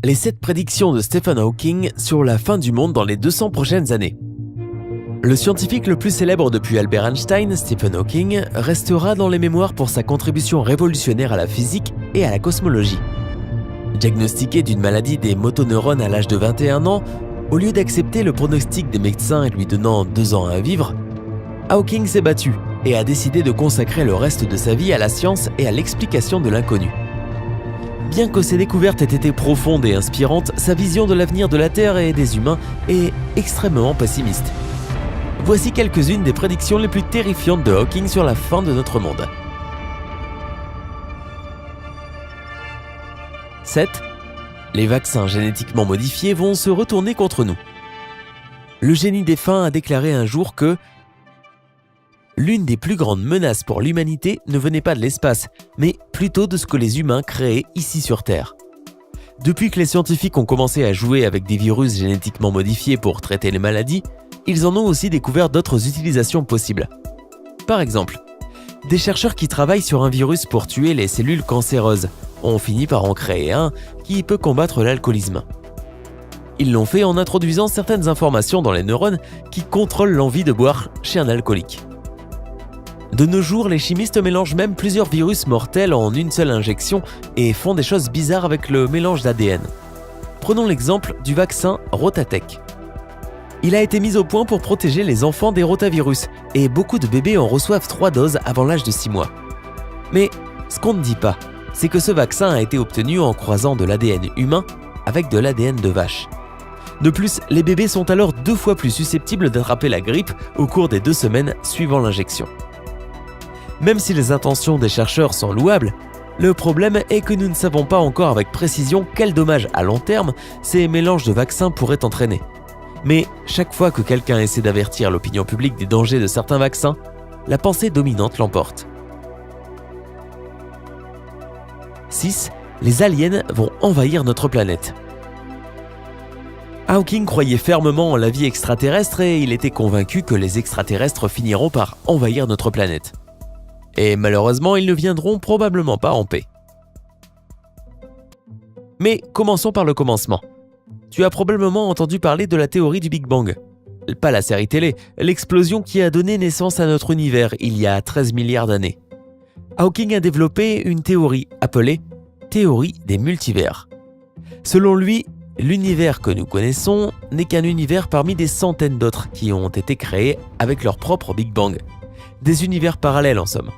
les 7 prédictions de Stephen Hawking sur la fin du monde dans les 200 prochaines années. Le scientifique le plus célèbre depuis Albert Einstein, Stephen Hawking, restera dans les mémoires pour sa contribution révolutionnaire à la physique et à la cosmologie. Diagnostiqué d'une maladie des motoneurones à l'âge de 21 ans, au lieu d'accepter le pronostic des médecins et lui donnant 2 ans à vivre, Hawking s'est battu et a décidé de consacrer le reste de sa vie à la science et à l'explication de l'inconnu. Bien que ses découvertes aient été profondes et inspirantes, sa vision de l'avenir de la Terre et des humains est extrêmement pessimiste. Voici quelques-unes des prédictions les plus terrifiantes de Hawking sur la fin de notre monde. 7. Les vaccins génétiquement modifiés vont se retourner contre nous. Le génie défunt a déclaré un jour que l'une des plus grandes menaces pour l'humanité ne venait pas de l'espace, mais plutôt de ce que les humains créaient ici sur Terre. Depuis que les scientifiques ont commencé à jouer avec des virus génétiquement modifiés pour traiter les maladies, ils en ont aussi découvert d'autres utilisations possibles. Par exemple, des chercheurs qui travaillent sur un virus pour tuer les cellules cancéreuses ont fini par en créer un qui peut combattre l'alcoolisme. Ils l'ont fait en introduisant certaines informations dans les neurones qui contrôlent l'envie de boire chez un alcoolique. De nos jours, les chimistes mélangent même plusieurs virus mortels en une seule injection et font des choses bizarres avec le mélange d'ADN. Prenons l'exemple du vaccin Rotatech. Il a été mis au point pour protéger les enfants des rotavirus et beaucoup de bébés en reçoivent 3 doses avant l'âge de 6 mois. Mais ce qu'on ne dit pas, c'est que ce vaccin a été obtenu en croisant de l'ADN humain avec de l'ADN de vache. De plus, les bébés sont alors 2 fois plus susceptibles d'attraper la grippe au cours des 2 semaines suivant l'injection. Même si les intentions des chercheurs sont louables, le problème est que nous ne savons pas encore avec précision quels dommages à long terme ces mélanges de vaccins pourraient entraîner. Mais chaque fois que quelqu'un essaie d'avertir l'opinion publique des dangers de certains vaccins, la pensée dominante l'emporte. 6. Les aliens vont envahir notre planète. Hawking croyait fermement en la vie extraterrestre et il était convaincu que les extraterrestres finiront par envahir notre planète. Et malheureusement, ils ne viendront probablement pas en paix. Mais commençons par le commencement. Tu as probablement entendu parler de la théorie du Big Bang. Pas la série télé, l'explosion qui a donné naissance à notre univers il y a 13 milliards d'années. Hawking a développé une théorie appelée « théorie des multivers ». Selon lui, l'univers que nous connaissons n'est qu'un univers parmi des centaines d'autres qui ont été créés avec leur propre Big Bang. Des univers parallèles en somme.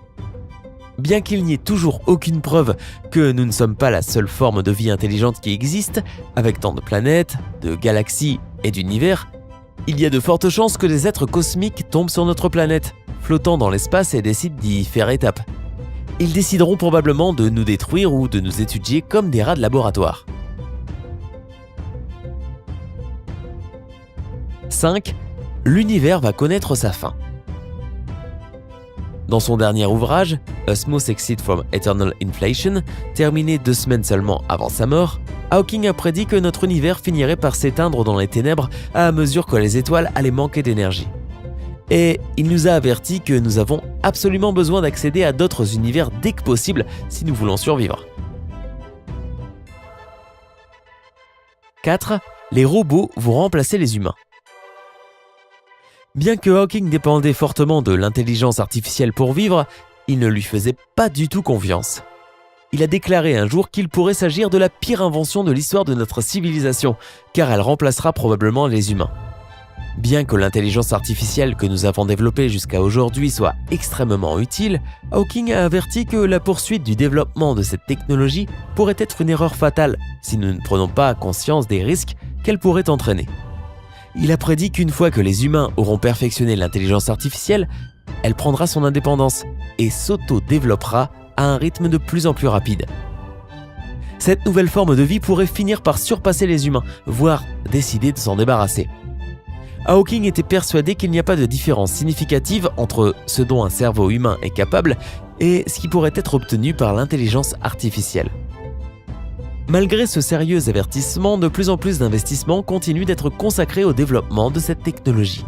Bien qu'il n'y ait toujours aucune preuve que nous ne sommes pas la seule forme de vie intelligente qui existe, avec tant de planètes, de galaxies et d'univers, il y a de fortes chances que des êtres cosmiques tombent sur notre planète, flottant dans l'espace et décident d'y faire étape. Ils décideront probablement de nous détruire ou de nous étudier comme des rats de laboratoire. 5. L'univers va connaître sa fin. Dans son dernier ouvrage, Osmos Exit from Eternal Inflation, terminé 2 semaines seulement avant sa mort, Hawking a prédit que notre univers finirait par s'éteindre dans les ténèbres à mesure que les étoiles allaient manquer d'énergie. Et il nous a averti que nous avons absolument besoin d'accéder à d'autres univers dès que possible si nous voulons survivre. 4. Les robots vont remplacer les humains. Bien que Hawking dépendait fortement de l'intelligence artificielle pour vivre, il ne lui faisait pas du tout confiance. Il a déclaré un jour qu'il pourrait s'agir de la pire invention de l'histoire de notre civilisation, car elle remplacera probablement les humains. Bien que l'intelligence artificielle que nous avons développée jusqu'à aujourd'hui soit extrêmement utile, Hawking a averti que la poursuite du développement de cette technologie pourrait être une erreur fatale si nous ne prenons pas conscience des risques qu'elle pourrait entraîner. Il a prédit qu'une fois que les humains auront perfectionné l'intelligence artificielle, elle prendra son indépendance et s'auto-développera à un rythme de plus en plus rapide. Cette nouvelle forme de vie pourrait finir par surpasser les humains, voire décider de s'en débarrasser. Hawking était persuadé qu'il n'y a pas de différence significative entre ce dont un cerveau humain est capable et ce qui pourrait être obtenu par l'intelligence artificielle. Malgré ce sérieux avertissement, de plus en plus d'investissements continuent d'être consacrés au développement de cette technologie.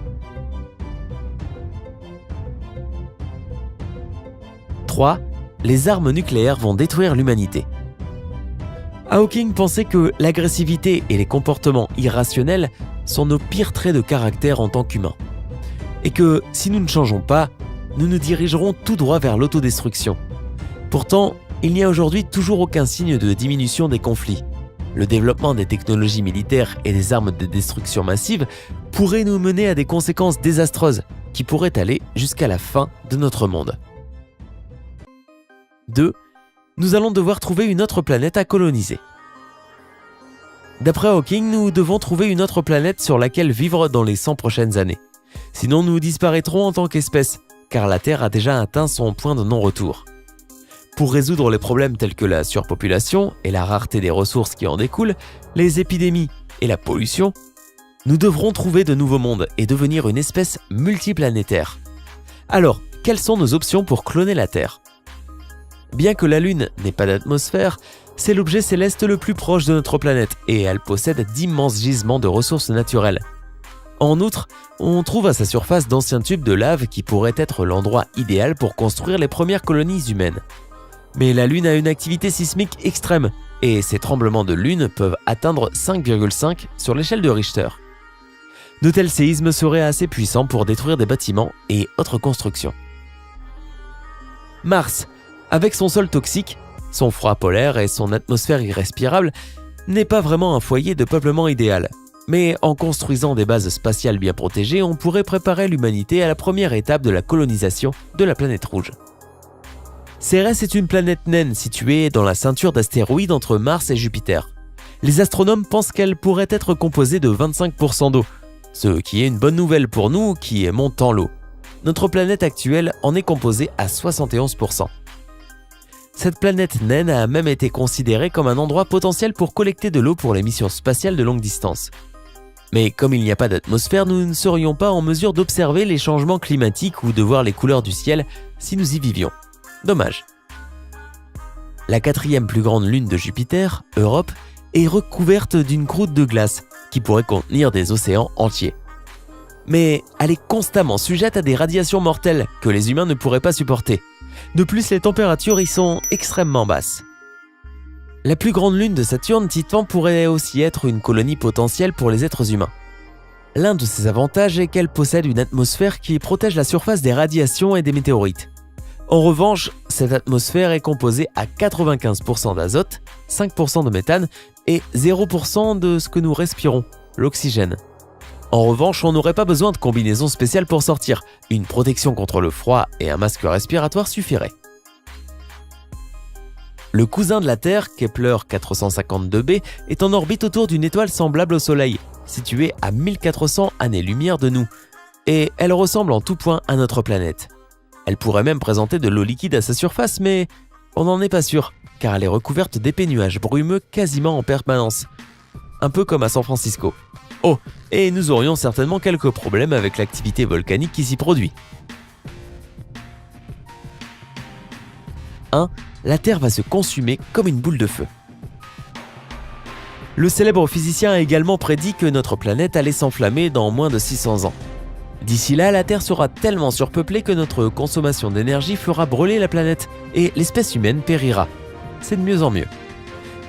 3. Les armes nucléaires vont détruire l'humanité. Hawking pensait que l'agressivité et les comportements irrationnels sont nos pires traits de caractère en tant qu'humains. Et que si nous ne changeons pas, nous nous dirigerons tout droit vers l'autodestruction. Pourtant, il n'y a aujourd'hui toujours aucun signe de diminution des conflits. Le développement des technologies militaires et des armes de destruction massive pourrait nous mener à des conséquences désastreuses qui pourraient aller jusqu'à la fin de notre monde. 2. Nous allons devoir trouver une autre planète à coloniser. D'après Hawking, nous devons trouver une autre planète sur laquelle vivre dans les 100 prochaines années. Sinon, nous disparaîtrons en tant qu'espèce, car la Terre a déjà atteint son point de non-retour. Pour résoudre les problèmes tels que la surpopulation et la rareté des ressources qui en découlent, les épidémies et la pollution, nous devrons trouver de nouveaux mondes et devenir une espèce multiplanétaire. Alors, quelles sont nos options pour cloner la Terre ? Bien que la Lune n'ait pas d'atmosphère, c'est l'objet céleste le plus proche de notre planète et elle possède d'immenses gisements de ressources naturelles. En outre, on trouve à sa surface d'anciens tubes de lave qui pourraient être l'endroit idéal pour construire les premières colonies humaines. Mais la Lune a une activité sismique extrême et ces tremblements de Lune peuvent atteindre 5,5 sur l'échelle de Richter. De tels séismes seraient assez puissants pour détruire des bâtiments et autres constructions. Mars, avec son sol toxique, son froid polaire et son atmosphère irrespirable, n'est pas vraiment un foyer de peuplement idéal. Mais en construisant des bases spatiales bien protégées, on pourrait préparer l'humanité à la première étape de la colonisation de la planète rouge. Cérès est une planète naine située dans la ceinture d'astéroïdes entre Mars et Jupiter. Les astronomes pensent qu'elle pourrait être composée de 25% d'eau, ce qui est une bonne nouvelle pour nous qui aimons tant l'eau. Notre planète actuelle en est composée à 71%. Cette planète naine a même été considérée comme un endroit potentiel pour collecter de l'eau pour les missions spatiales de longue distance. Mais comme il n'y a pas d'atmosphère, nous ne serions pas en mesure d'observer les changements climatiques ou de voir les couleurs du ciel si nous y vivions. Dommage. La 4e plus grande lune de Jupiter, Europe, est recouverte d'une croûte de glace qui pourrait contenir des océans entiers. Mais elle est constamment sujette à des radiations mortelles que les humains ne pourraient pas supporter. De plus, les températures y sont extrêmement basses. La plus grande lune de Saturne, Titan, pourrait aussi être une colonie potentielle pour les êtres humains. L'un de ses avantages est qu'elle possède une atmosphère qui protège la surface des radiations et des météorites. En revanche, cette atmosphère est composée à 95% d'azote, 5% de méthane et 0% de ce que nous respirons, l'oxygène. En revanche, on n'aurait pas besoin de combinaison spéciale pour sortir. Une protection contre le froid et un masque respiratoire suffiraient. Le cousin de la Terre, Kepler 452b, est en orbite autour d'une étoile semblable au Soleil, située à 1400 années-lumière de nous, et elle ressemble en tout point à notre planète. Elle pourrait même présenter de l'eau liquide à sa surface, mais on n'en est pas sûr, car elle est recouverte d'épais nuages brumeux quasiment en permanence. Un peu comme à San Francisco. Oh, et nous aurions certainement quelques problèmes avec l'activité volcanique qui s'y produit. 1. La Terre va se consumer comme une boule de feu. Le célèbre physicien a également prédit que notre planète allait s'enflammer dans moins de 600 ans. D'ici là, la Terre sera tellement surpeuplée que notre consommation d'énergie fera brûler la planète et l'espèce humaine périra. C'est de mieux en mieux.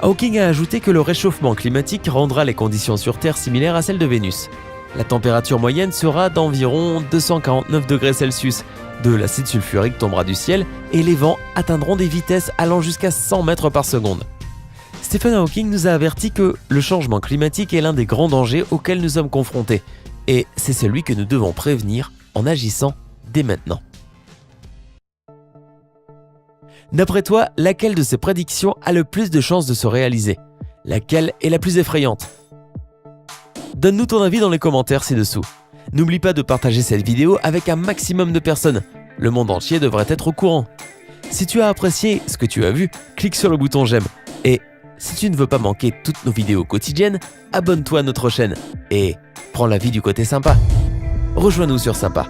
Hawking a ajouté que le réchauffement climatique rendra les conditions sur Terre similaires à celles de Vénus. La température moyenne sera d'environ 249 degrés Celsius, de l'acide sulfurique tombera du ciel et les vents atteindront des vitesses allant jusqu'à 100 mètres par seconde. Stephen Hawking nous a averti que le changement climatique est l'un des grands dangers auxquels nous sommes confrontés, et c'est celui que nous devons prévenir en agissant dès maintenant. D'après toi, laquelle de ces prédictions a le plus de chances de se réaliser ? Laquelle est la plus effrayante ? Donne-nous ton avis dans les commentaires ci-dessous. N'oublie pas de partager cette vidéo avec un maximum de personnes. Le monde entier devrait être au courant. Si tu as apprécié ce que tu as vu, clique sur le bouton j'aime. Et si tu ne veux pas manquer toutes nos vidéos quotidiennes, abonne-toi à notre chaîne. Et prends la vie du côté sympa. Rejoins-nous sur Sympa.